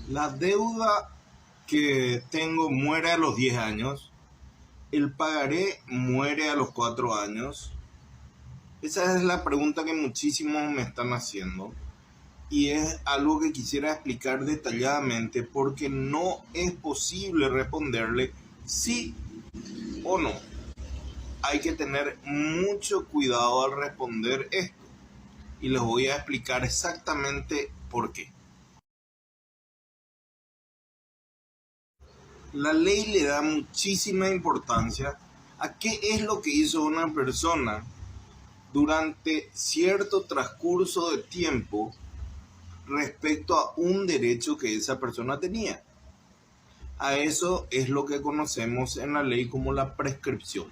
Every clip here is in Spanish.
La deuda que tengo muere a los 10 años, el pagaré muere a los 4 años. Esa es la pregunta que muchísimos me están haciendo y es algo que quisiera explicar detalladamente porque no es posible responderle sí o no. Hay que tener mucho cuidado al responder esto y les voy a explicar exactamente por qué. La ley le da muchísima importancia a qué es lo que hizo una persona durante cierto transcurso de tiempo respecto a un derecho que esa persona tenía. A eso es lo que conocemos en la ley como la prescripción.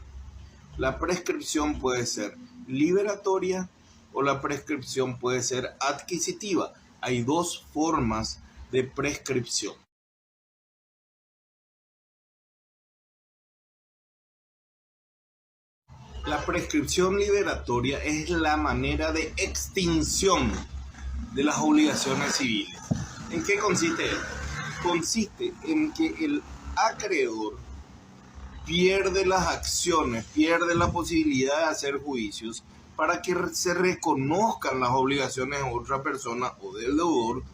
La prescripción puede ser liberatoria o la prescripción puede ser adquisitiva. Hay dos formas de prescripción. La prescripción liberatoria es la manera de extinción de las obligaciones civiles. ¿En qué consiste esto? Consiste en que el acreedor pierde las acciones, pierde la posibilidad de hacer juicios para que se reconozcan las obligaciones de otra persona o del deudor,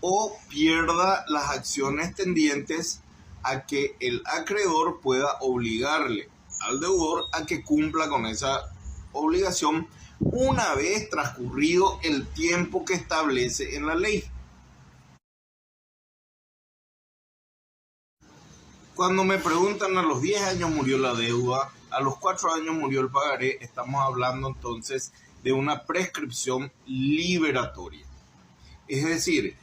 o pierda las acciones tendientes a que el acreedor pueda obligarle al deudor a que cumpla con esa obligación una vez transcurrido el tiempo que establece en la ley. Cuando me preguntan a los 10 años murió la deuda, a los 4 años murió el pagaré, estamos hablando entonces de una prescripción liberatoria. Es decir,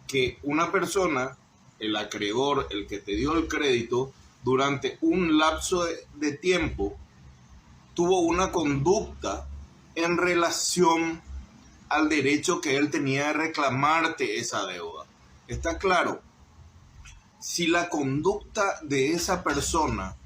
que una persona, el acreedor, el que te dio el crédito, durante un lapso de tiempo, tuvo una conducta en relación al derecho que él tenía de reclamarte esa deuda. ¿Está claro? Si la conducta de esa persona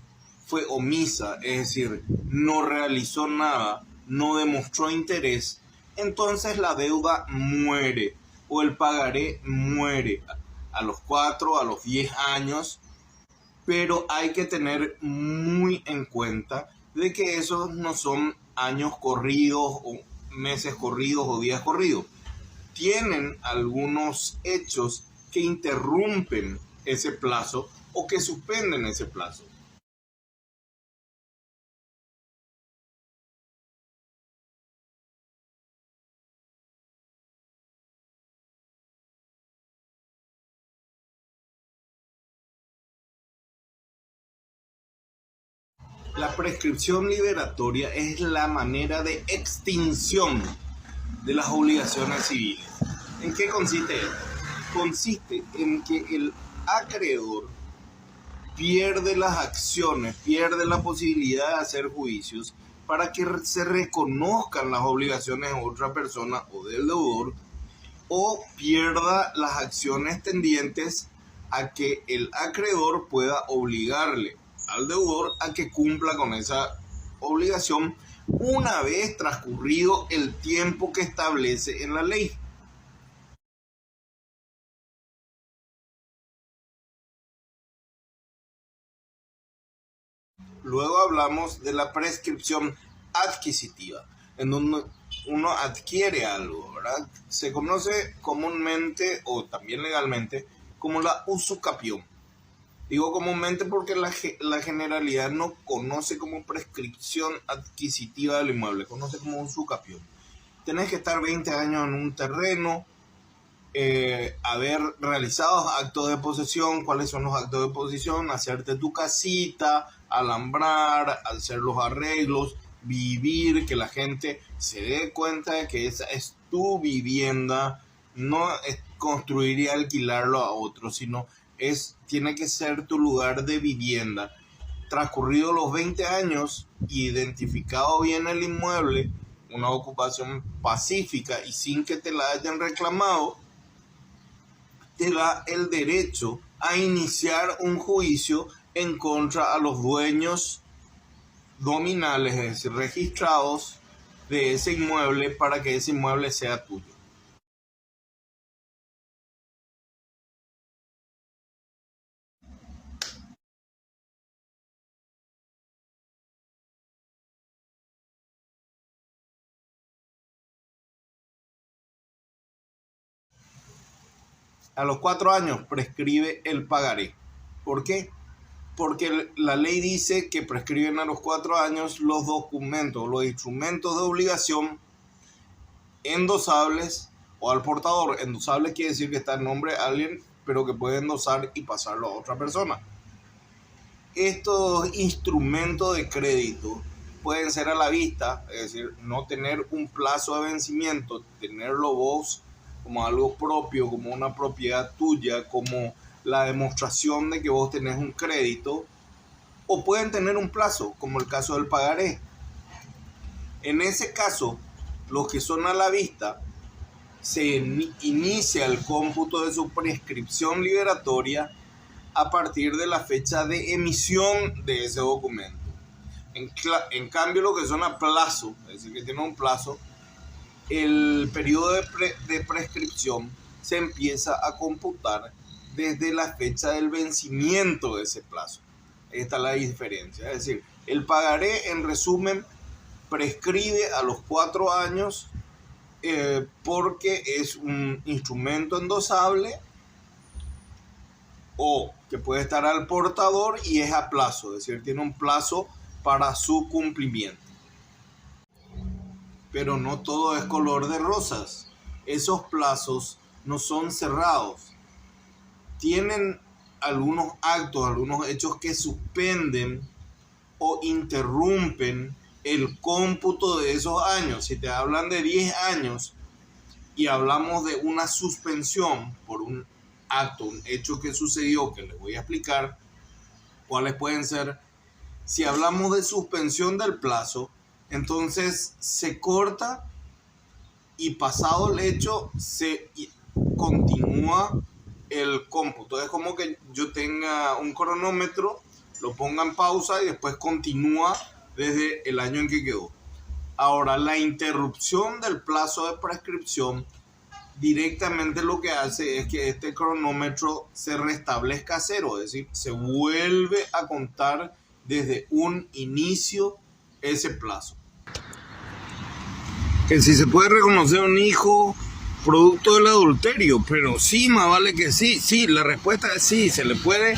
fue omisa, es decir, no realizó nada, no demostró interés, entonces la deuda muere o el pagaré muere a los 4, a los 10 años, pero hay que tener muy en cuenta de que esos no son años corridos o meses corridos o días corridos. Tienen algunos hechos que interrumpen ese plazo o que suspenden ese plazo. La prescripción liberatoria es la manera de extinción de las obligaciones civiles. ¿En qué consiste esto? Consiste en que el acreedor pierde las acciones, pierde la posibilidad de hacer juicios para que se reconozcan las obligaciones de otra persona o del deudor, o pierda las acciones tendientes a que el acreedor pueda obligarle al deudor a que cumpla con esa obligación una vez transcurrido el tiempo que establece en la ley. Luego hablamos de la prescripción adquisitiva, en donde uno adquiere algo, ¿verdad? Se conoce comúnmente o también legalmente como la usucapión. Digo comúnmente porque la generalidad no conoce como prescripción adquisitiva del inmueble, conoce como usucapión. Tenés que estar 20 años en un terreno, haber realizado actos de posesión. ¿Cuáles son los actos de posesión? Hacerte tu casita, alambrar, hacer los arreglos, vivir, que la gente se dé cuenta de que esa es tu vivienda, no es construir y alquilarlo a otros, sino tiene que ser tu lugar de vivienda. Transcurridos los 20 años, identificado bien el inmueble, una ocupación pacífica y sin que te la hayan reclamado, te da el derecho a iniciar un juicio en contra a los dueños nominales, es decir, registrados de ese inmueble para que ese inmueble sea tuyo. A los 4 años prescribe el pagaré. ¿Por qué? Porque la ley dice que prescriben a los 4 años los documentos, los instrumentos de obligación endosables o al portador. Endosable quiere decir que está en nombre de alguien, pero que puede endosar y pasarlo a otra persona. Estos instrumentos de crédito pueden ser a la vista, es decir, no tener un plazo de vencimiento, tenerlo vos como algo propio, como una propiedad tuya, como la demostración de que vos tenés un crédito, o pueden tener un plazo, como el caso del pagaré. En ese caso, los que son a la vista, se inicia el cómputo de su prescripción liberatoria a partir de la fecha de emisión de ese documento. En cambio, lo que son a plazo, es decir, que tiene un plazo, el periodo de prescripción se empieza a computar desde la fecha del vencimiento de ese plazo. Esta es la diferencia. Es decir, el pagaré, en resumen, prescribe a los 4 años porque es un instrumento endosable o que puede estar al portador y es a plazo, es decir, tiene un plazo para su cumplimiento. Pero no todo es color de rosas. Esos plazos no son cerrados. Tienen algunos actos, algunos hechos que suspenden o interrumpen el cómputo de esos años. Si te hablan de 10 años y hablamos de una suspensión por un acto, un hecho que sucedió, que les voy a explicar cuáles pueden ser. Si hablamos de suspensión del plazo, entonces se corta y pasado el hecho se continúa el cómputo. Es como que yo tenga un cronómetro, lo ponga en pausa y después continúa desde el año en que quedó. Ahora, la interrupción del plazo de prescripción directamente lo que hace es que este cronómetro se restablezca a cero, es decir, se vuelve a contar desde un inicio ese plazo. Que si se puede reconocer un hijo producto del adulterio, pero sí, más vale que sí, la respuesta es sí, se le puede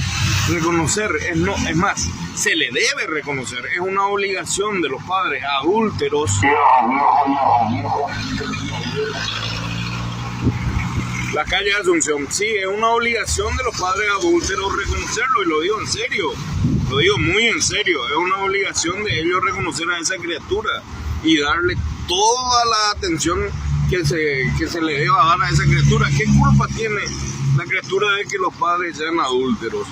reconocer, es más, se le debe reconocer, es una obligación de los padres adúlteros. La calle de Asunción, sí, es una obligación de los padres adúlteros reconocerlo, y lo digo en serio, lo digo muy en serio, es una obligación de ellos reconocer a esa criatura y darle toda la atención que se le deba dar a esa criatura. ¿Qué culpa tiene la criatura de que los padres sean adúlteros?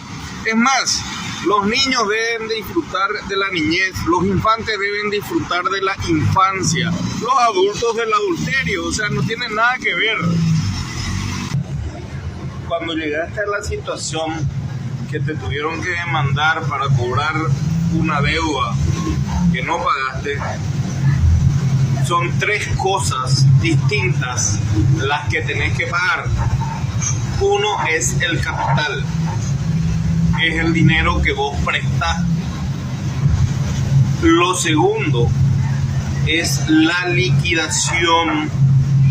Es más, los niños deben disfrutar de la niñez, los infantes deben disfrutar de la infancia, los adultos del adulterio, o sea, no tienen nada que ver. Cuando llegaste a la situación que te tuvieron que demandar para cobrar una deuda que no pagaste, son 3 cosas distintas las que tenés que pagar. Uno es el capital, es el dinero que vos prestás. Lo segundo es la liquidación,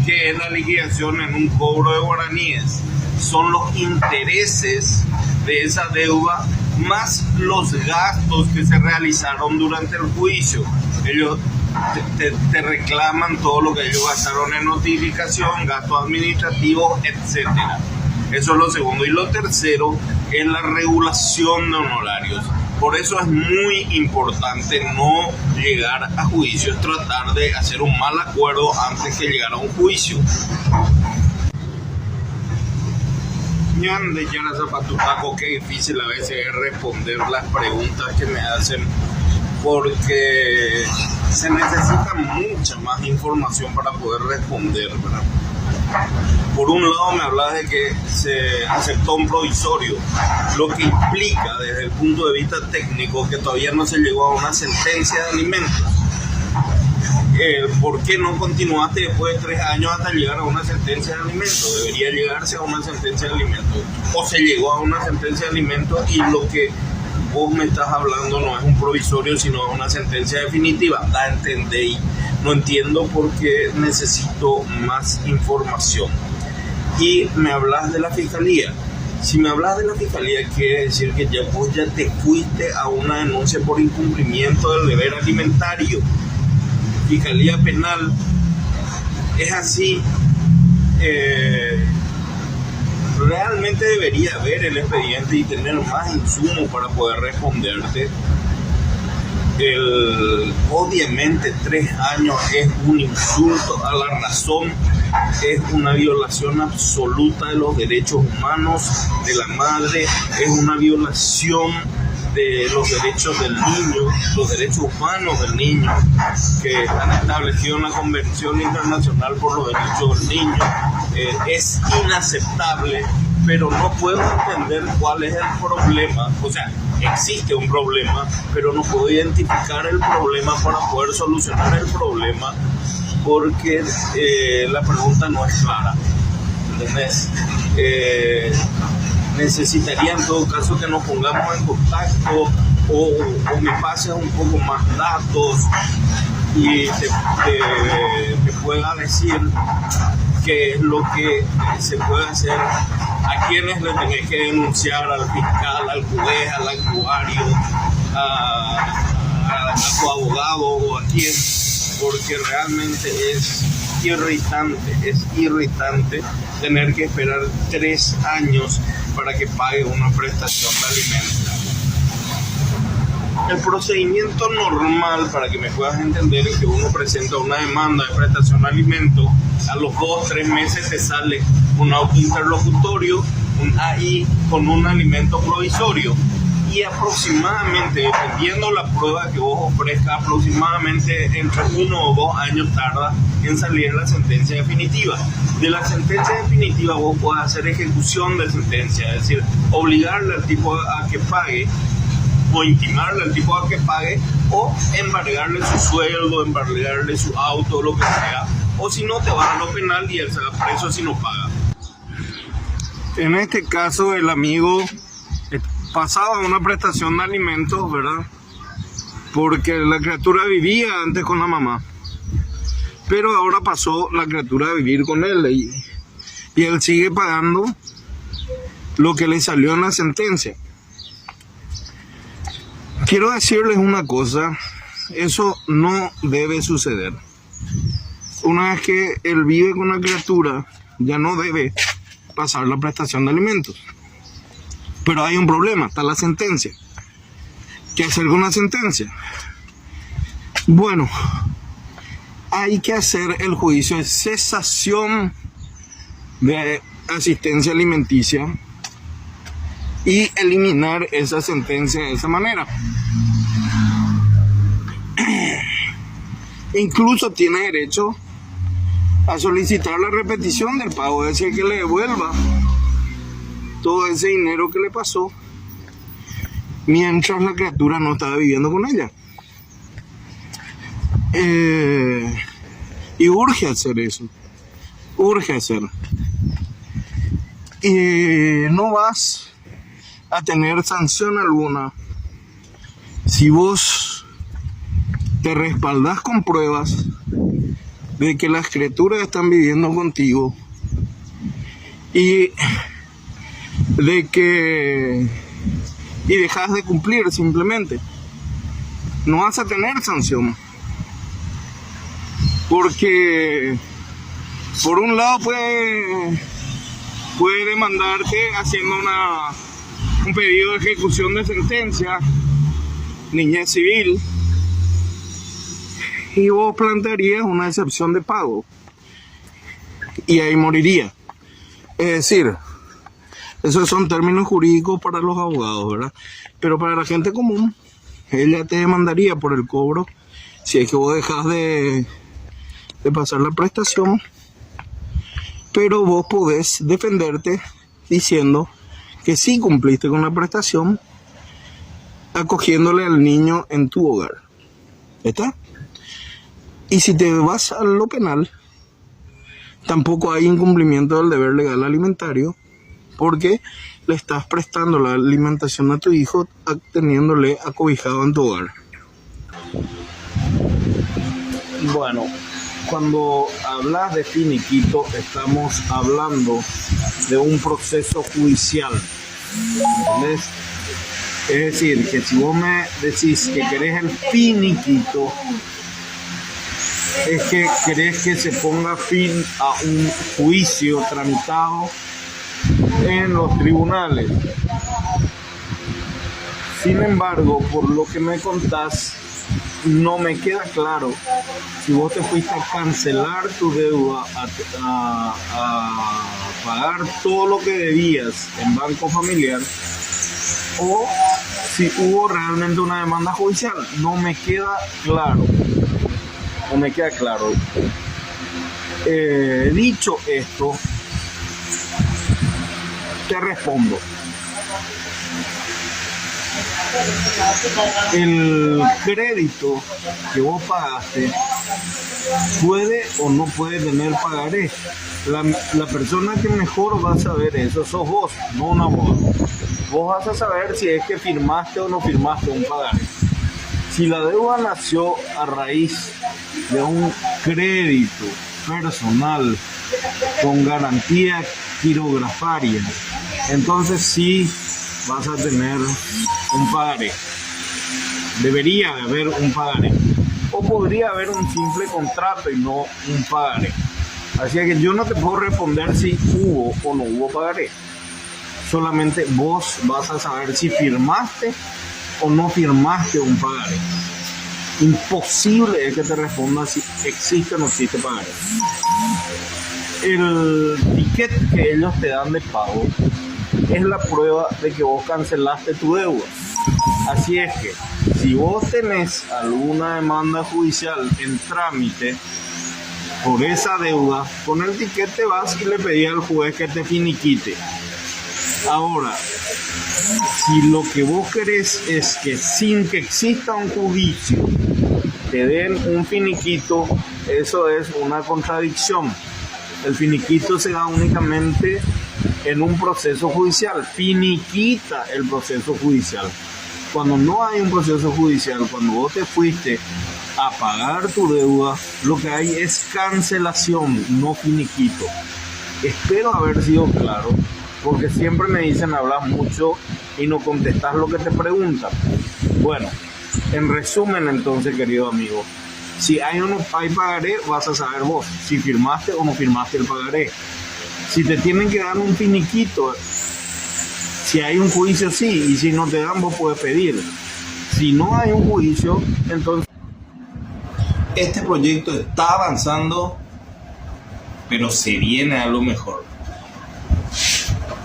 que es la liquidación en un cobro de guaraníes. Son los intereses de esa deuda más los gastos que se realizaron durante el juicio. Ellos te reclaman todo lo que ellos gastaron en notificación, gastos administrativos, etc. Eso es lo segundo. Y lo tercero es la regulación de honorarios. Por eso es muy importante no llegar a juicio, es tratar de hacer un mal acuerdo antes que llegar a un juicio. De Yara Zapatutaco, qué difícil a veces es responder las preguntas que me hacen, porque se necesita mucha más información para poder responder, ¿verdad? Por un lado me hablas de que se aceptó un provisorio, lo que implica desde el punto de vista técnico que todavía no se llegó a una sentencia de alimentos. ¿Por qué no continuaste después de 3 años hasta llegar a una sentencia de alimentos? Debería llegarse a una sentencia de alimentos. O se llegó a una sentencia de alimentos y lo que vos me estás hablando no es un provisorio, sino una sentencia definitiva. La entendéis. No entiendo por qué necesito más información. y me hablas de la fiscalía. Si me hablas de la fiscalía, quiere decir que vos ya te fuiste a una denuncia por incumplimiento del deber alimentario. Fiscalía penal es así. Realmente debería ver el expediente y tener más insumos para poder responderte. Obviamente 3 años es un insulto a la razón, es una violación absoluta de los derechos humanos de la madre, es una violación de los derechos del niño, los derechos humanos del niño, que están establecidos en la Convención Internacional por los Derechos del Niño. Es inaceptable, pero no puedo entender cuál es el problema. O sea, existe un problema, pero no puedo identificar el problema para poder solucionar el problema, porque la pregunta no es clara. ¿Entendés? Necesitaría en todo caso que nos pongamos en contacto o me pases un poco más datos y te pueda decir qué es lo que se puede hacer, a quienes le tenés que denunciar, al fiscal, al juez, al actuario, a tu abogado o a quién, porque realmente es irritante tener que esperar 3 años para que pague una prestación de alimentos. El procedimiento normal, para que me puedas entender, es que uno presenta una demanda de prestación de alimentos, a los 2-3 meses te sale un auto interlocutorio, un AI con un alimento provisorio, y aproximadamente, dependiendo la prueba que vos ofrezcas, aproximadamente entre 1 o 2 años tarda en salir la sentencia definitiva. De la sentencia definitiva vos podés hacer ejecución de sentencia, es decir, obligarle al tipo a que pague, o intimarle al tipo a que pague, o embargarle su sueldo, embargarle su auto, lo que sea, o si no te vas a lo penal y él se va preso si no paga. En este caso el amigo pasaba una prestación de alimentos, ¿verdad? Porque la criatura vivía antes con la mamá, pero ahora pasó la criatura a vivir con él y él sigue pagando lo que le salió en la sentencia. Quiero decirles una cosa, eso no debe suceder. Una vez que él vive con la criatura, ya no debe pasar la prestación de alimentos. Pero hay un problema, está la sentencia. ¿Qué hacer con la sentencia? Bueno, hay que hacer el juicio de cesación de asistencia alimenticia y eliminar esa sentencia de esa manera. Incluso tiene derecho a solicitar la repetición del pago, es decir, que le devuelva todo ese dinero que le pasó mientras la criatura no estaba viviendo con ella. Y urge hacer eso, urge hacerlo. Y no vas a tener sanción alguna si vos te respaldás con pruebas de que las criaturas están viviendo contigo y dejas de cumplir. Simplemente no vas a tener sanción, porque por un lado puede demandarte haciendo un pedido de ejecución de sentencia, niñez civil, y vos plantearías una excepción de pago y ahí moriría. Es decir, esos son términos jurídicos para los abogados, ¿verdad? Pero para la gente común, ella te demandaría por el cobro si es que vos dejas de pasar la prestación, pero vos podés defenderte diciendo que sí cumpliste con la prestación, acogiéndole al niño en tu hogar. ¿Está? Y si te vas a lo penal, tampoco hay incumplimiento del deber legal alimentario, porque le estás prestando la alimentación a tu hijo teniéndole acobijado en tu hogar. Bueno, cuando hablas de finiquito, estamos hablando de un proceso judicial, ¿entendés? Es decir, que si vos me decís que querés el finiquito, es que querés que se ponga fin a un juicio tramitado en los tribunales. Sin embargo, por lo que me contás, no me queda claro si vos te fuiste a cancelar tu deuda, a pagar todo lo que debías en Banco Familiar, o si hubo realmente una demanda judicial. No me queda claro. Dicho esto, te respondo. El crédito que vos pagaste puede o no puede tener pagaré. La persona que mejor va a saber eso sos vos, no un abogado. Vos vas a saber si es que firmaste o no firmaste un pagaré. Si la deuda nació a raíz de un crédito personal con garantía quirografaria, entonces sí vas a tener un pagaré. Debería de haber un pagaré. O podría haber un simple contrato y no un pagaré. Así que yo no te puedo responder si hubo o no hubo pagaré. Solamente vos vas a saber si firmaste o no firmaste un pagaré. Imposible es que te responda si existe o no existe pagaré. El ticket que ellos te dan de pago es la prueba de que vos cancelaste tu deuda. Así es que si vos tenés alguna demanda judicial en trámite por esa deuda, con el ticket te vas y le pedís al juez que te finiquite. Ahora, si lo que vos querés es que sin que exista un juicio te den un finiquito, eso es una contradicción. El finiquito se da únicamente en un proceso judicial, finiquita el proceso judicial. Cuando no hay un proceso judicial, cuando vos te fuiste a pagar tu deuda, lo que hay es cancelación, no finiquito. Espero haber sido claro, porque siempre me dicen hablas mucho y no contestas lo que te preguntan. Bueno, en resumen entonces, querido amigo, si hay o no hay pagaré, vas a saber vos si firmaste o no firmaste el pagaré. Si te tienen que dar un finiquito, si hay un juicio, sí, y si no te dan, vos puedes pedir. Si no hay un juicio, entonces este proyecto está avanzando, pero se viene a lo mejor.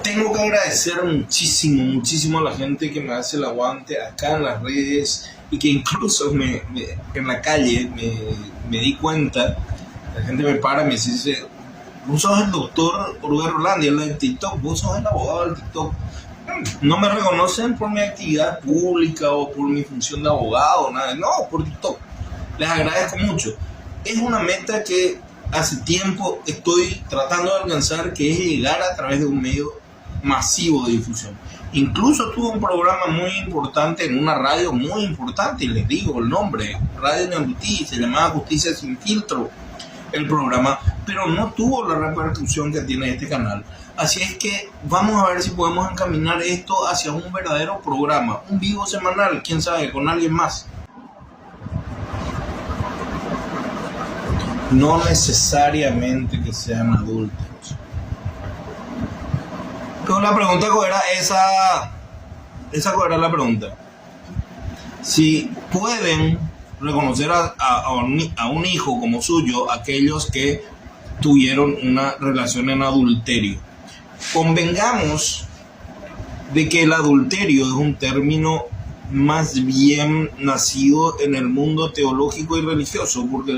Tengo que agradecer muchísimo a la gente que me hace el aguante acá en las redes y que incluso en la calle me di cuenta, la gente me para y me dice: vos sos el doctor Uruguay Rolandi, el de TikTok, vos sos el abogado del TikTok. No me reconocen por mi actividad pública o por mi función de abogado, nada, no, por TikTok. Les agradezco mucho. Es una meta que hace tiempo estoy tratando de alcanzar, que es llegar a través de un medio masivo de difusión. Incluso tuve un programa muy importante en una radio muy importante, y les digo el nombre, Radio Neambutí, se llamaba Justicia Sin Filtro el programa, pero no tuvo la repercusión que tiene este canal. Así es que vamos a ver si podemos encaminar esto hacia un verdadero programa, un vivo semanal, quién sabe, con alguien más. No necesariamente que sean adultos. Pero la pregunta era esa cuál era la pregunta. Si pueden reconocer a un hijo como suyo aquellos que tuvieron una relación en adulterio. Convengamos de que el adulterio es un término más bien nacido en el mundo teológico y religioso, porque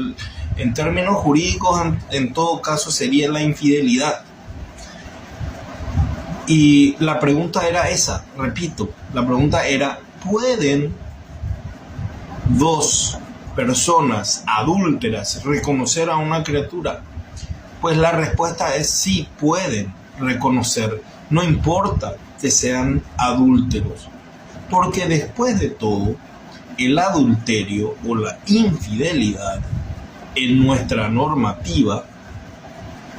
en términos jurídicos en todo caso sería la infidelidad. Y la pregunta era esa, repito, la pregunta era: ¿pueden dos personas adúlteras reconocer a una criatura? Pues la respuesta es sí, pueden reconocer, no importa que sean adúlteros, porque después de todo, el adulterio o la infidelidad en nuestra normativa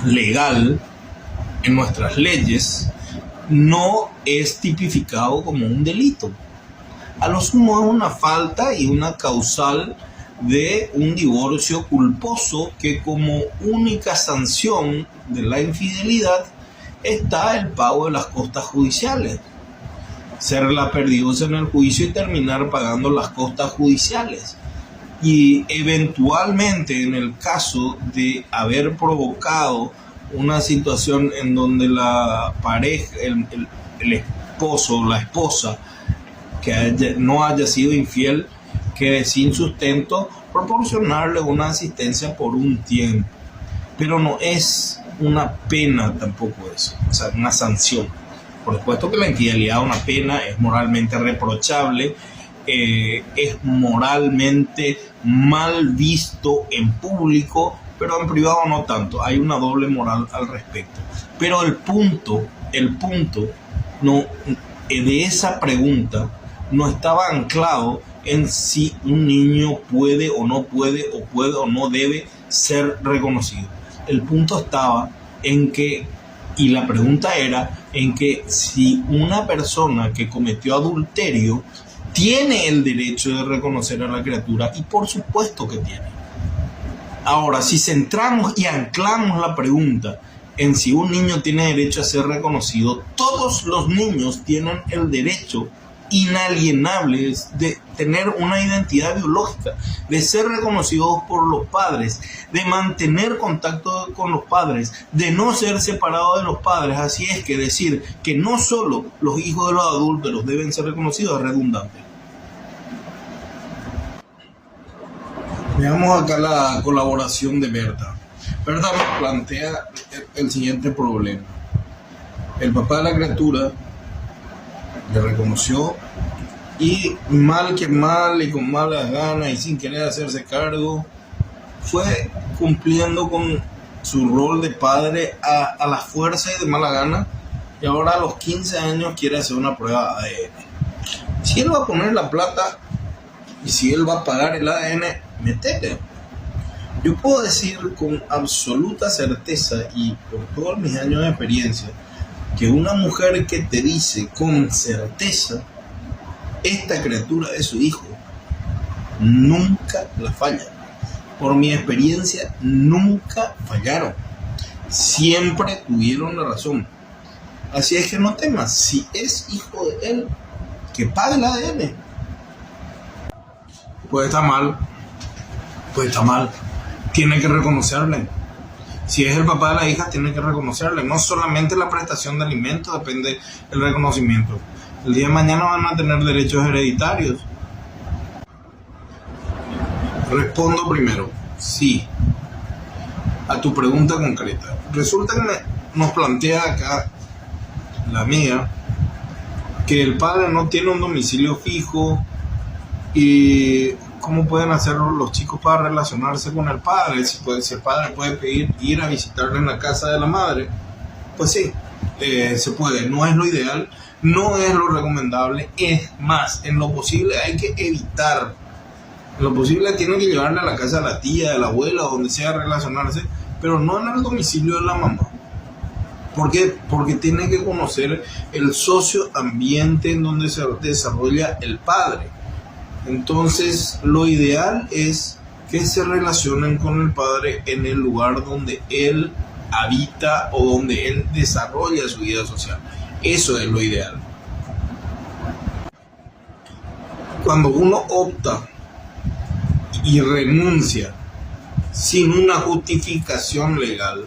legal, en nuestras leyes, no es tipificado como un delito. A lo sumo es una falta y una causal de un divorcio culposo que como única sanción de la infidelidad está el pago de las costas judiciales. Ser la perdiosa en el juicio y terminar pagando las costas judiciales. Y eventualmente, en el caso de haber provocado una situación en donde la pareja, el esposo o la esposa que no haya sido infiel, quede sin sustento, proporcionarle una asistencia por un tiempo. Pero no es una pena tampoco eso, o sea, una sanción. Por supuesto que la infidelidad es una pena, es moralmente reprochable, es moralmente mal visto en público, pero en privado no tanto. Hay una doble moral al respecto. Pero el punto no, de esa pregunta no estaba anclado en si un niño puede o no puede o no debe ser reconocido. El punto estaba en que, y la pregunta era, en que si una persona que cometió adulterio tiene el derecho de reconocer a la criatura, y por supuesto que tiene. Ahora, si centramos y anclamos la pregunta en si un niño tiene derecho a ser reconocido, todos los niños tienen el derecho inalienable de tener una identidad biológica, de ser reconocidos por los padres, de mantener contacto con los padres, de no ser separados de los padres. Así es que decir que no solo los hijos de los adúlteros deben ser reconocidos es redundante. Veamos acá la colaboración de Berta. Berta nos plantea el siguiente problema. El papá de la criatura le reconoció y mal que mal y con malas ganas y sin querer hacerse cargo, fue cumpliendo con su rol de padre a la fuerza y de mala gana, y ahora a los 15 años quiere hacer una prueba de ADN. Si él va a poner la plata y si él va a pagar el ADN, métele. Yo puedo decir con absoluta certeza y por todos mis años de experiencia que una mujer que te dice con certeza esta criatura es su hijo, nunca la falla. Por mi experiencia, nunca fallaron. Siempre tuvieron la razón. Así es que no temas, si es hijo de él, que pague el ADN. Puede estar mal, tiene que reconocerle. Si es el papá de la hija, tiene que reconocerle. No solamente la prestación de alimentos depende del reconocimiento. El día de mañana van a tener derechos hereditarios. Respondo primero, sí, a tu pregunta concreta. Resulta que nos plantea acá la amiga que el padre no tiene un domicilio fijo y cómo pueden hacer los chicos para relacionarse con el padre. Si el padre puede pedir ir a visitarle en la casa de la madre, pues sí, se puede. No es lo ideal, no es lo recomendable, es más, en lo posible hay que evitar. En lo posible tienen que llevarle a la casa de la tía, de la abuela, donde sea, relacionarse, pero no en el domicilio de la mamá. ¿Por qué? Porque tiene que conocer el socioambiente en donde se desarrolla el padre. Entonces, lo ideal es que se relacionen con el padre en el lugar donde él habita o donde él desarrolla su vida social. Eso es lo ideal. Cuando uno opta y renuncia sin una justificación legal,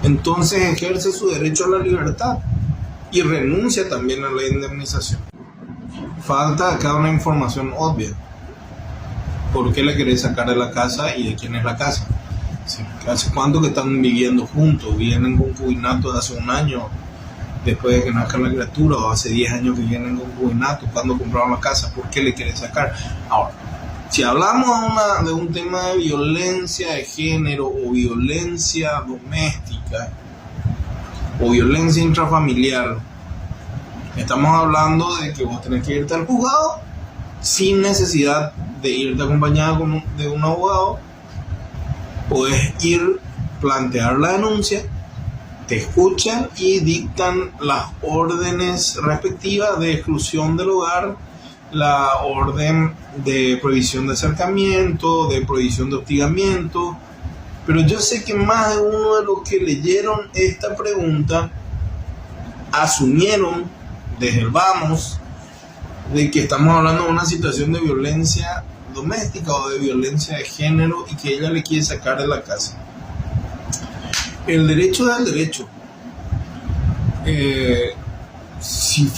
entonces ejerce su derecho a la libertad y renuncia también a la indemnización. Falta acá una información obvia. ¿Por qué le querés sacar de la casa y de quién es la casa? ¿Hace cuánto que están viviendo juntos? ¿Viven en concubinato de hace un año después de que nazca la criatura? ¿O hace 10 años que viven en concubinato? ¿Cuándo compraron la casa? ¿Por qué le querés sacar? Ahora, si hablamos de un tema de violencia de género o violencia doméstica o violencia intrafamiliar, estamos hablando de que vos tenés que irte al juzgado sin necesidad de irte acompañado de un abogado puedes ir, plantear la denuncia, te escuchan y dictan las órdenes respectivas de exclusión del hogar, la orden de prohibición de acercamiento, de prohibición de hostigamiento. Pero yo sé que más de uno de los que leyeron esta pregunta asumieron desde el vamos de que estamos hablando de una situación de violencia doméstica o de violencia de género y que ella le quiere sacar de la casa. El derecho es el derecho. Si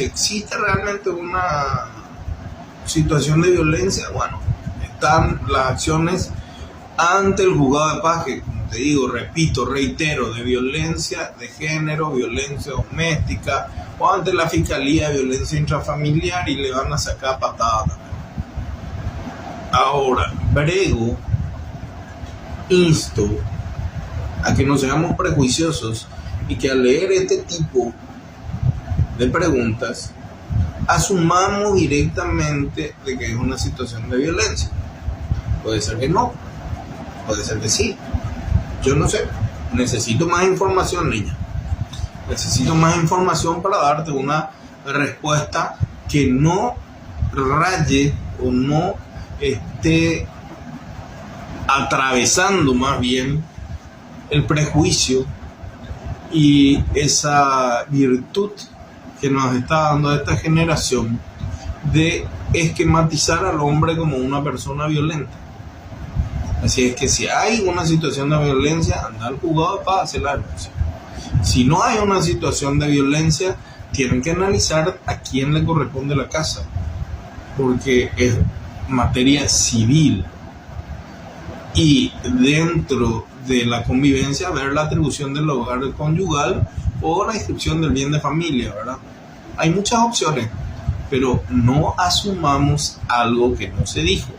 existe realmente una situación de violencia, bueno, están las acciones ante el juzgado de paz, que como te digo, repito, reitero, de violencia de género, violencia doméstica, o ante la Fiscalía de Violencia Intrafamiliar, y le van a sacar patadas. Ahora, brego, insto a que no seamos prejuiciosos y que al leer este tipo de preguntas asumamos directamente de que es una situación de violencia. Puede ser que no, puede ser que sí, yo no sé. Necesito más información, niña. Necesito más información para darte una respuesta que no raye o no esté atravesando más bien el prejuicio y esa virtud que nos está dando esta generación de esquematizar al hombre como una persona violenta. Así es que si hay una situación de violencia, anda al juzgado de paz, hacer la denuncia. Si no hay una situación de violencia, tienen que analizar a quién le corresponde la casa, porque es materia civil, y dentro de la convivencia ver la atribución del hogar conyugal o la inscripción del bien de familia, ¿verdad? Hay muchas opciones, pero no asumamos algo que no se dijo.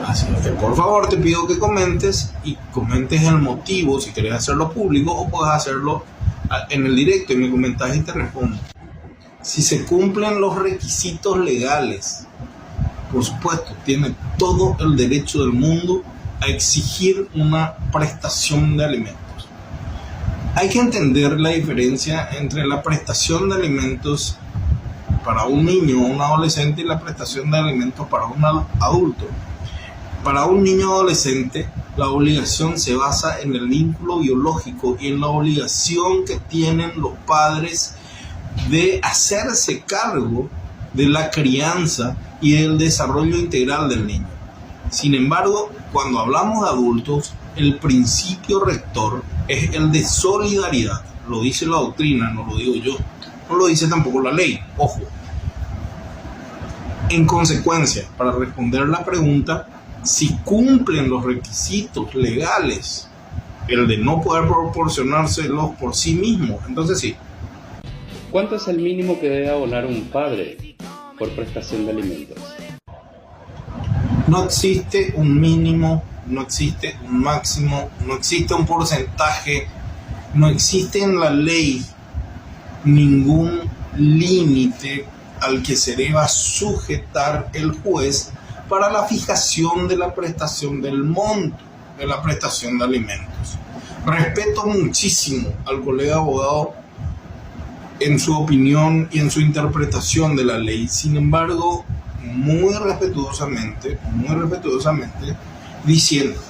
Así que por favor te pido que comentes, y comentes el motivo, si querés hacerlo público, o puedes hacerlo en el directo y me comentas y te respondo. Si se cumplen los requisitos legales, por supuesto, tiene todo el derecho del mundo a exigir una prestación de alimentos. Hay que entender la diferencia entre la prestación de alimentos para un niño o un adolescente y la prestación de alimentos para un adulto. Para un niño o adolescente, la obligación se basa en el vínculo biológico y en la obligación que tienen los padres de hacerse cargo de la crianza y del desarrollo integral del niño. Sin embargo, cuando hablamos de adultos, el principio rector es el de solidaridad. Lo dice la doctrina, no lo digo yo. No lo dice tampoco la ley, ojo. En consecuencia, para responder la pregunta, si cumplen los requisitos legales, el de no poder proporcionárselos por sí mismo, entonces sí. ¿Cuánto es el mínimo que debe abonar un padre por prestación de alimentos? No existe un mínimo, no existe un máximo, no existe un porcentaje, no existe en la ley ningún límite al que se deba sujetar el juez para la fijación de la prestación del monto de la prestación de alimentos. Respeto muchísimo al colega abogado en su opinión y en su interpretación de la ley. Sin embargo, muy respetuosamente, diciendo,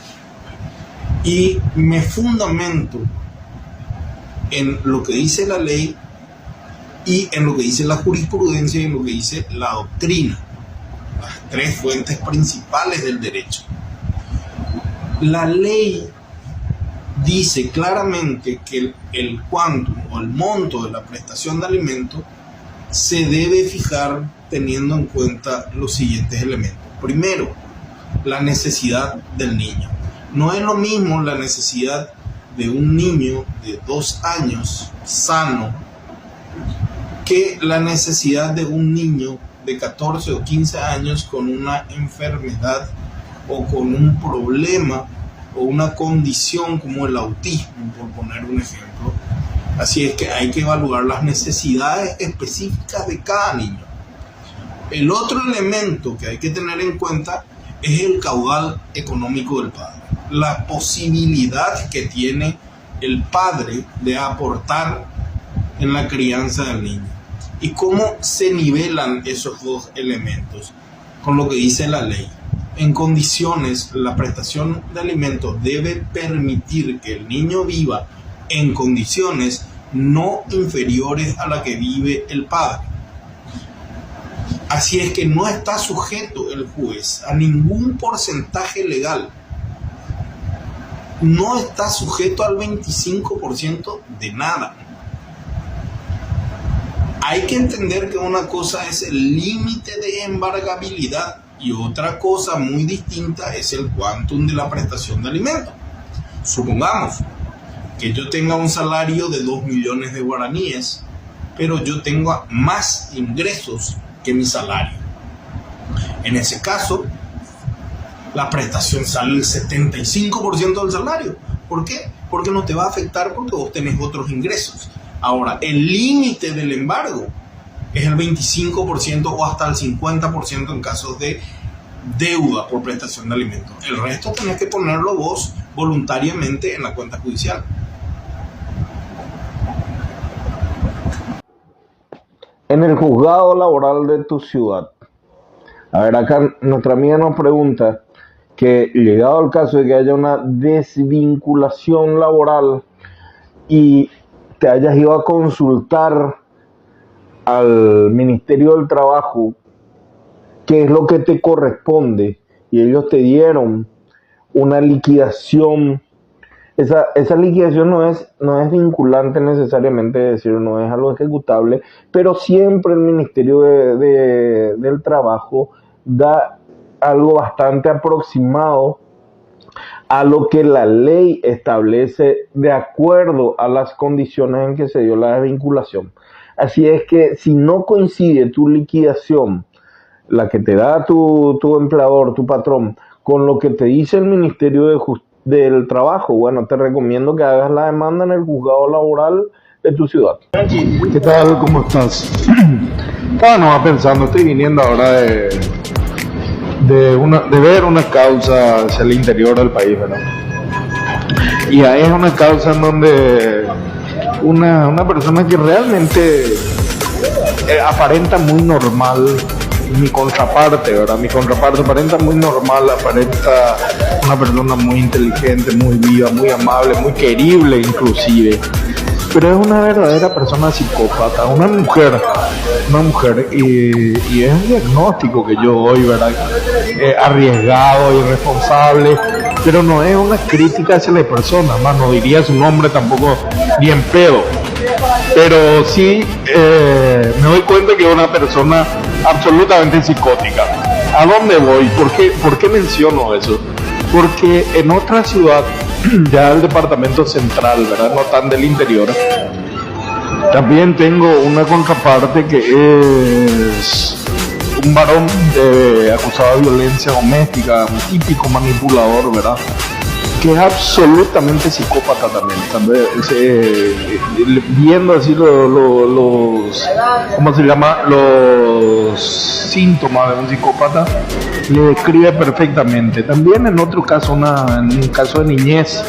y me fundamento en lo que dice la ley y en lo que dice la jurisprudencia y en lo que dice la doctrina, las tres fuentes principales del derecho. La ley dice claramente que el quantum o el monto de la prestación de alimentos se debe fijar teniendo en cuenta los siguientes elementos. Primero, la necesidad del niño. No es lo mismo la necesidad de un niño de 2 años sano que la necesidad de un niño de 14 o 15 años con una enfermedad o con un problema o una condición como el autismo, por poner un ejemplo. Así es que hay que evaluar las necesidades específicas de cada niño. El otro elemento que hay que tener en cuenta es el caudal económico del padre, la posibilidad que tiene el padre de aportar en la crianza del niño. ¿Y cómo se nivelan esos dos elementos? Con lo que dice la ley. En condiciones, la prestación de alimentos debe permitir que el niño viva en condiciones no inferiores a la que vive el padre. Así es que no está sujeto el juez a ningún porcentaje legal. No está sujeto al 25% de nada. Hay que entender que una cosa es el límite de embargabilidad y otra cosa muy distinta es el quantum de la prestación de alimentos. Supongamos que yo tenga un salario de 2 millones de guaraníes, pero yo tengo más ingresos que mi salario. En ese caso, la prestación sale el 75% del salario. ¿Por qué? Porque no te va a afectar porque vos tenés otros ingresos. Ahora, el límite del embargo es el 25% o hasta el 50% en casos de deuda por prestación de alimentos. El resto tenés que ponerlo vos voluntariamente en la cuenta judicial. En el juzgado laboral de tu ciudad. A ver, acá nuestra amiga nos pregunta que, llegado al caso de que haya una desvinculación laboral y te hayas ido a consultar al Ministerio del Trabajo qué es lo que te corresponde y ellos te dieron una liquidación. Esa liquidación no es vinculante necesariamente, es decir, no es algo ejecutable, pero siempre el Ministerio del Trabajo da algo bastante aproximado a lo que la ley establece de acuerdo a las condiciones en que se dio la desvinculación. Así es que si no coincide tu liquidación, la que te da tu empleador, tu patrón, con lo que te dice el Ministerio del Trabajo, bueno, te recomiendo que hagas la demanda en el juzgado laboral de tu ciudad. ¿Qué tal? ¿Cómo estás? Estaba nomás pensando, estoy viniendo ahora de ver una causa hacia el interior del país, ¿verdad? Y ahí es una causa en donde una persona que realmente aparenta muy normal, mi contraparte, ¿verdad? Mi contraparte aparenta muy normal, aparenta una persona muy inteligente, muy viva, muy amable, muy querible inclusive, pero es una verdadera persona psicópata, una mujer, y es un diagnóstico que yo doy, ¿verdad? Arriesgado, irresponsable, pero no es una crítica hacia la persona, más no diría su nombre tampoco ni en pedo, pero sí me doy cuenta que es una persona absolutamente psicótica. ¿A dónde voy? ¿Por qué menciono eso? Porque en otra ciudad, ya del departamento central, ¿verdad? No tan del interior, también tengo una contraparte que es un varón acusado de violencia doméstica, un típico manipulador, ¿verdad? Que es absolutamente psicópata también. Viendo así los ¿cómo se llama? Los síntomas de un psicópata, le describe perfectamente. También en otro caso, en un caso de niñez,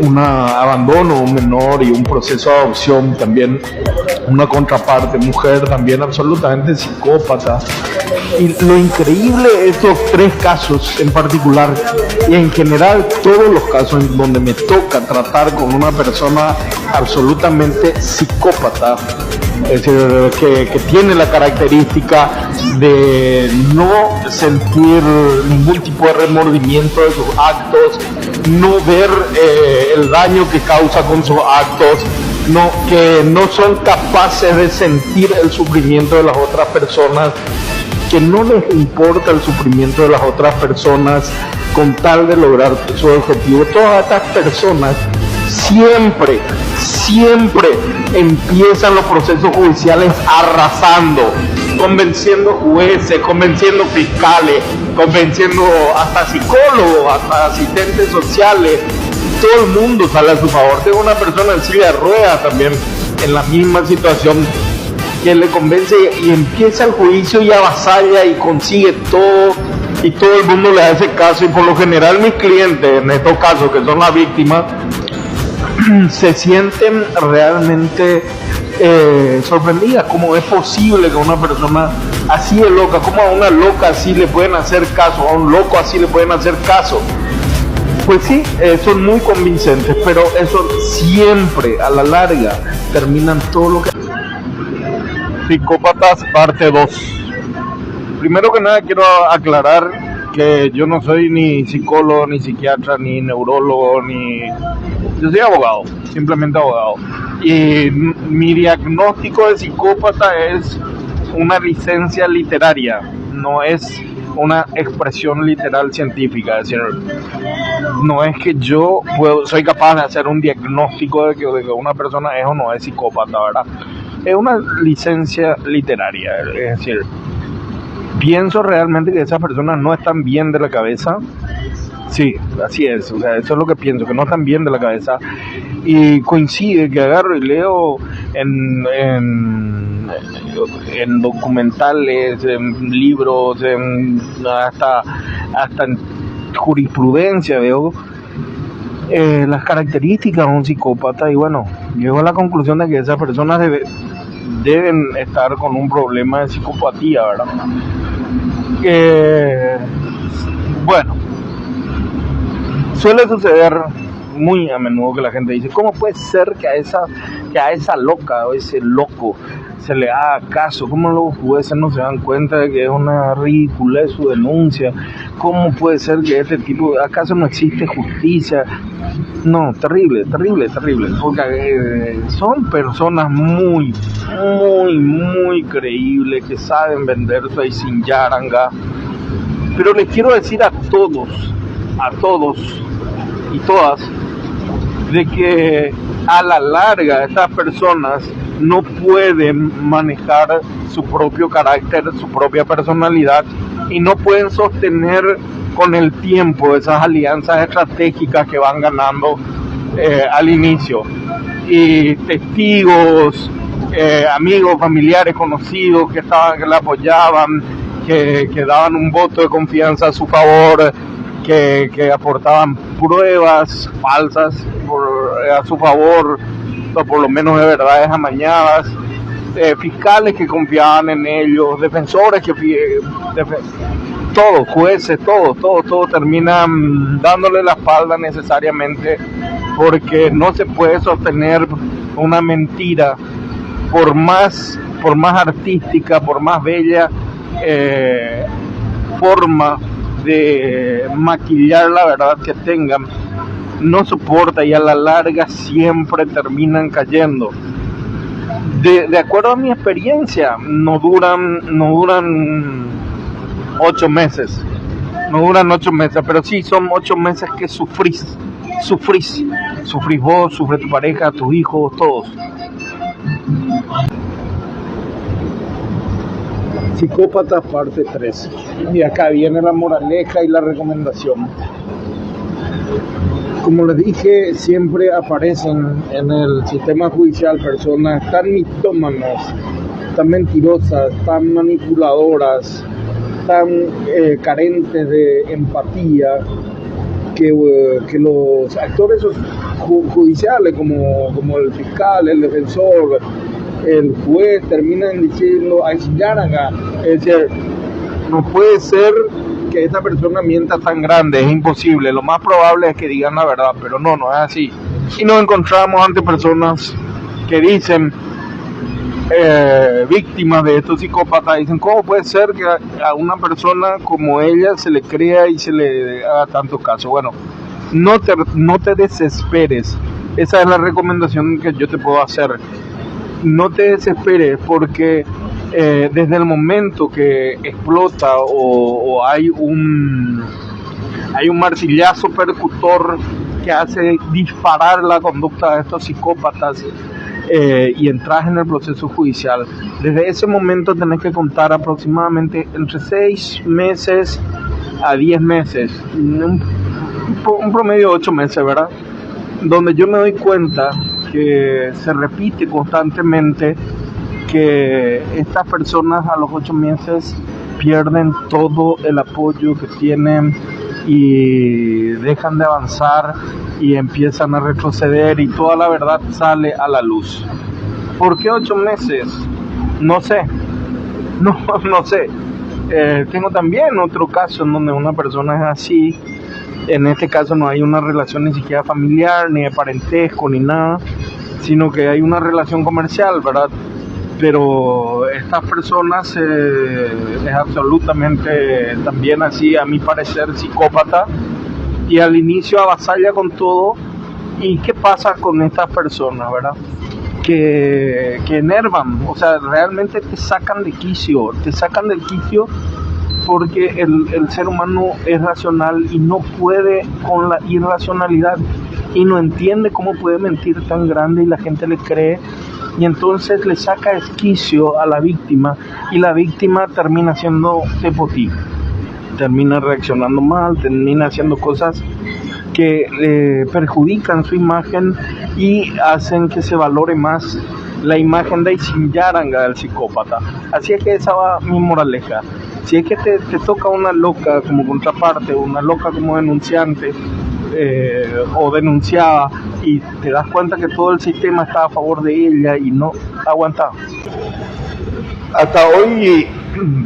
un abandono, un menor y un proceso de adopción, también una contraparte, mujer, también absolutamente psicópata. Y lo increíble de estos tres casos en particular, y en general todos los casos en donde me toca tratar con una persona absolutamente psicópata, es decir, que tiene la característica de no sentir ningún tipo de remordimiento de sus actos, no ver el daño que causa con sus actos, que no son capaces de sentir el sufrimiento de las otras personas, que no les importa el sufrimiento de las otras personas con tal de lograr su objetivo. Todas estas personas siempre empiezan los procesos judiciales arrasando, convenciendo jueces, convenciendo fiscales, convenciendo hasta psicólogos, hasta asistentes sociales. Todo el mundo sale a su favor. Tengo una persona en silla de ruedas también en la misma situación, que le convence y empieza el juicio y avasalla y consigue todo, y todo el mundo le hace caso, y por lo general mis clientes, en estos casos que son las víctimas, se sienten realmente sorprendidas. ¿Cómo es posible que una persona así de loca, como a una loca así le pueden hacer caso, a un loco así le pueden hacer caso? Pues sí, son muy convincentes, pero eso siempre a la larga terminan todo lo que... Psicópatas parte 2. Primero que nada quiero aclarar que yo no soy ni psicólogo, ni psiquiatra, ni neurólogo, yo soy abogado, simplemente abogado. Y mi diagnóstico de psicópata es una licencia literaria, no es una expresión literal científica. Es decir, no es que yo soy capaz de hacer un diagnóstico de que una persona es o no es psicópata, ¿verdad? Es una licencia literaria, es decir, pienso realmente que esas personas no están bien de la cabeza. Sí, así es, o sea, eso es lo que pienso, que no están bien de la cabeza. Y coincide que agarro y leo en documentales, en libros, hasta en jurisprudencia veo las características de un psicópata, y bueno, llego a la conclusión de que esas personas deben estar con un problema de psicopatía, ¿verdad? Bueno, suele suceder muy a menudo que la gente dice, ¿cómo puede ser que a esa loca o ese loco se le haga caso? ¿Cómo los jueces no se dan cuenta de que es una ridiculez su denuncia? ¿Cómo puede ser que este tipo, acaso no existe justicia? No, terrible, terrible, terrible, porque son personas muy, muy, muy creíbles, que saben venderse y sin yaranga. Pero les quiero decir a todos y todas, de que a la larga estas personas no pueden manejar su propio carácter, su propia personalidad, y no pueden sostener con el tiempo esas alianzas estratégicas que van ganando al inicio. Y testigos, amigos, familiares, conocidos que le apoyaban, que daban un voto de confianza a su favor, que aportaban pruebas falsas a su favor, o por lo menos de verdades amañadas, fiscales que confiaban en ellos, defensores todos, jueces, todos terminan dándole la espalda necesariamente, porque no se puede sostener una mentira, por más artística, por más bella forma de maquillar la verdad que tengan, no soporta, y a la larga siempre terminan cayendo. De acuerdo a mi experiencia, no duran 8 meses, pero sí son 8 meses que sufrís vos, sufre tu pareja, tus hijos, todos. Psicópatas parte 3. Y acá viene la moraleja y la recomendación. Como les dije, siempre aparecen en el sistema judicial personas tan mitómanas, tan mentirosas, tan manipuladoras, tan carentes de empatía, que los actores judiciales, como el fiscal, el defensor, el juez, terminan diciendo, es decir, no puede ser que esta persona mienta tan grande, es imposible, lo más probable es que digan la verdad, pero no es así. Y nos encontramos ante personas que dicen, víctimas de estos psicópatas, dicen, ¿cómo puede ser que a una persona como ella se le crea y se le haga tanto caso? Bueno, no te desesperes, esa es la recomendación que yo te puedo hacer. No te desesperes, porque desde el momento que explota o hay un martillazo percutor que hace disparar la conducta de estos psicópatas, y entras en el proceso judicial, desde ese momento tenés que contar aproximadamente entre 6 meses a 10 meses, un promedio de 8 meses, ¿verdad? Donde yo me doy cuenta que se repite constantemente que estas personas a los 8 meses pierden todo el apoyo que tienen y dejan de avanzar y empiezan a retroceder y toda la verdad sale a la luz. ¿Por qué 8 meses? No sé, no sé. Tengo también otro caso en donde una persona es así. En este caso no hay una relación ni siquiera familiar, ni de parentesco, ni nada, sino que hay una relación comercial, ¿verdad? Pero estas personas es absolutamente también así, a mi parecer, psicópata, y al inicio avasalla con todo. ¿Y qué pasa con estas personas, verdad? Que enervan, o sea, realmente te sacan del quicio porque el ser humano es racional y no puede con la irracionalidad y no entiende cómo puede mentir tan grande y la gente le cree, y entonces le saca esquicio a la víctima y la víctima termina haciendo tepotí, termina reaccionando mal, termina haciendo cosas que perjudican su imagen y hacen que se valore más la imagen de Isinjaranga del psicópata. Así es que esa va mi moraleja. Si es que te toca una loca como contraparte, una loca como denunciante o denunciada, y te das cuenta que todo el sistema está a favor de ella y no aguanta. Hasta hoy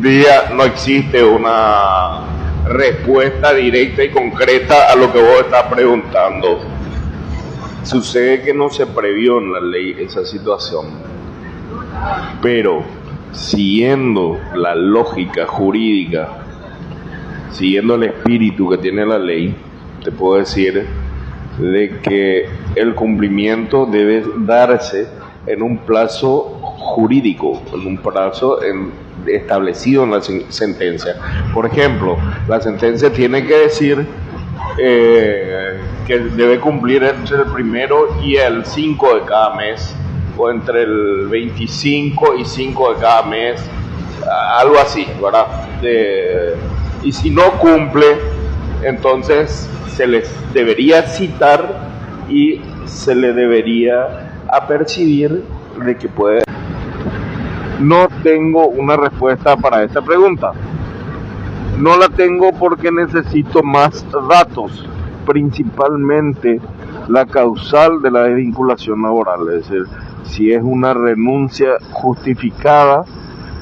día no existe una respuesta directa y concreta a lo que vos estás preguntando. Sucede que no se previó en la ley esa situación, pero siguiendo la lógica jurídica, siguiendo el espíritu que tiene la ley, te puedo decir de que el cumplimiento debe darse en un plazo jurídico, en un plazo establecido en la sentencia. Por ejemplo, la sentencia tiene que decir que debe cumplir entre el 1 y el 5 de cada mes, o entre el 25 y 5 de cada mes, algo así, ¿verdad? Y si no cumple, entonces se les debería citar y se le debería apercibir de que puede. No tengo una respuesta para esta pregunta. No la tengo porque necesito más datos, principalmente la causal de la desvinculación laboral, es decir, si es una renuncia justificada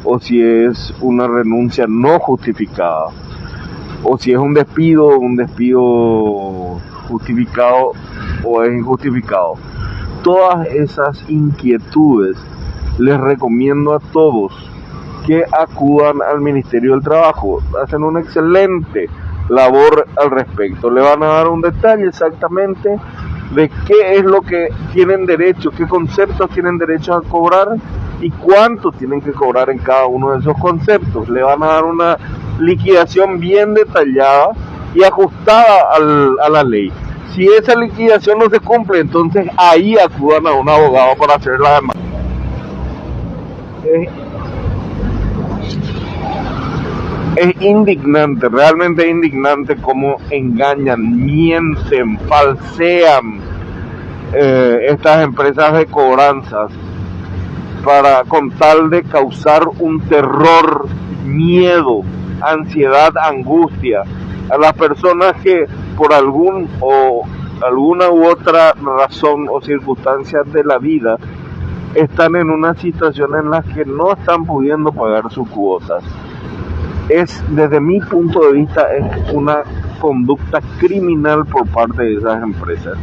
o si es una renuncia no justificada, o si es un despido justificado o es injustificado. Todas esas inquietudes les recomiendo a todos que acudan al Ministerio del Trabajo. Hacen una excelente labor al respecto. Le van a dar un detalle exactamente de qué es lo que tienen derecho, qué conceptos tienen derecho a cobrar y cuánto tienen que cobrar en cada uno de esos conceptos. Le van a dar una liquidación bien detallada y ajustada a la ley. Si esa liquidación no se cumple, entonces ahí acudan a un abogado para hacer la demanda. Es indignante, realmente indignante cómo engañan, mienten, falsean estas empresas de cobranzas con tal de causar un terror, miedo, ansiedad, angustia a las personas que por alguna u otra razón o circunstancias de la vida están en una situación en la que no están pudiendo pagar sus cuotas. Desde mi punto de vista, es una conducta criminal por parte de esas empresas.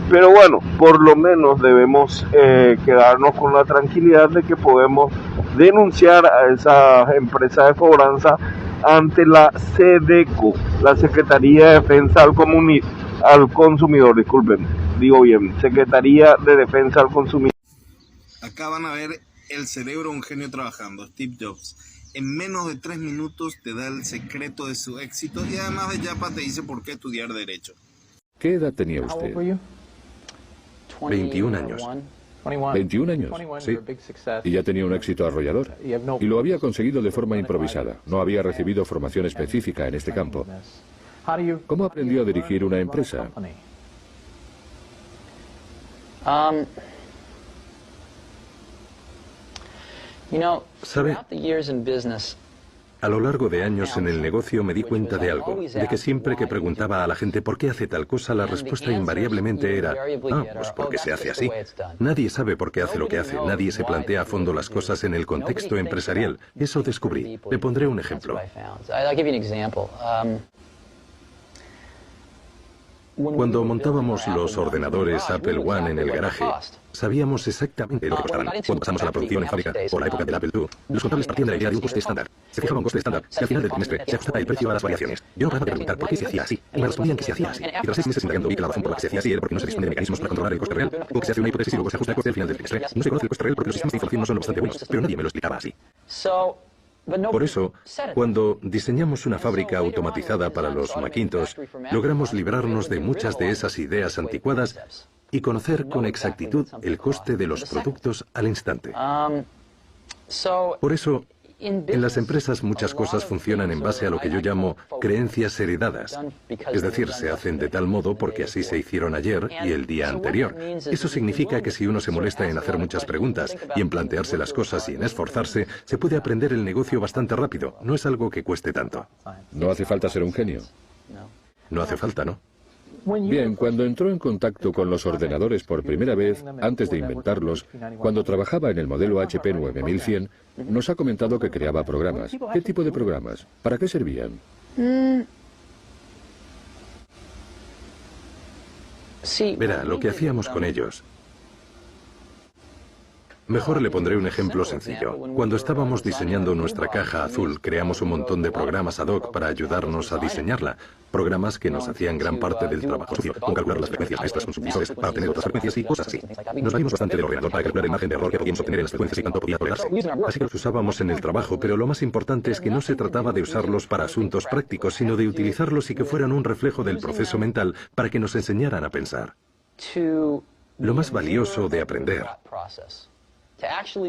Pero bueno, por lo menos debemos quedarnos con la tranquilidad de que podemos denunciar a esas empresas de cobranza ante la SEDECO, la Secretaría de Defensa al Consumidor, disculpen, digo bien, Secretaría de Defensa al Consumidor. Acá van a ver el cerebro de un genio trabajando, Steve Jobs. En menos de 3 minutos te da el secreto de su éxito y además de Yapa te dice por qué estudiar Derecho. ¿Qué edad tenía usted? 21 años. 21 años, sí. Y ya tenía un éxito arrollador. Y lo había conseguido de forma improvisada. No había recibido formación específica en este campo. ¿Cómo aprendió a dirigir una empresa? ¿Sabe? A lo largo de años en el negocio me di cuenta de algo, de que siempre que preguntaba a la gente por qué hace tal cosa, la respuesta invariablemente era, pues porque se hace así. Nadie sabe por qué hace lo que hace, nadie se plantea a fondo las cosas en el contexto empresarial. Eso descubrí. Le pondré un ejemplo. Cuando montábamos los ordenadores Apple I en el garaje, sabíamos exactamente lo que costaban. Cuando pasamos a la producción en fábrica, por la época del Apple II, los contables partían de la idea de un coste estándar. Se fijaba un coste estándar y al final del trimestre se ajustaba el precio a las variaciones. Yo no paraba de preguntar por qué se hacía así, y me respondían que se hacía así. Y tras 6 meses indagando vi que la razón por la que se hacía así era porque no se dispone de mecanismos para controlar el coste real, o que se hace una hipótesis y luego se ajusta el coste al final del trimestre. No se conoce el coste real porque los sistemas de información no son bastante buenos, pero nadie me lo explicaba así. Por eso, cuando diseñamos una fábrica automatizada para los Macintosh, logramos librarnos de muchas de esas ideas anticuadas y conocer con exactitud el coste de los productos al instante. Por eso, en las empresas muchas cosas funcionan en base a lo que yo llamo creencias heredadas. Es decir, se hacen de tal modo porque así se hicieron ayer y el día anterior. Eso significa que si uno se molesta en hacer muchas preguntas y en plantearse las cosas y en esforzarse, se puede aprender el negocio bastante rápido. No es algo que cueste tanto. No hace falta ser un genio. No hace falta, ¿no? Bien, cuando entró en contacto con los ordenadores por primera vez, antes de inventarlos, cuando trabajaba en el modelo HP 9100, nos ha comentado que creaba programas. ¿Qué tipo de programas? ¿Para qué servían? Verá, lo que hacíamos con ellos. Mejor le pondré un ejemplo sencillo. Cuando estábamos diseñando nuestra caja azul, creamos un montón de programas ad hoc para ayudarnos a diseñarla. Programas que nos hacían gran parte del trabajo sucio, con calcular las frecuencias maestras con subvisores para obtener otras frecuencias y cosas así. Nos valimos bastante del ordenador para calcular el margen de error que podíamos obtener en las frecuencias y cuánto podía tolerarse. Así que los usábamos en el trabajo, pero lo más importante es que no se trataba de usarlos para asuntos prácticos, sino de utilizarlos y que fueran un reflejo del proceso mental para que nos enseñaran a pensar. Lo más valioso de aprender.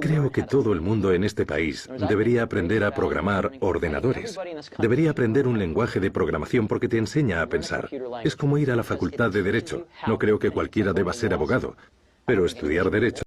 Creo que todo el mundo en este país debería aprender a programar ordenadores. Debería aprender un lenguaje de programación porque te enseña a pensar. Es como ir a la facultad de Derecho. No creo que cualquiera deba ser abogado, pero estudiar Derecho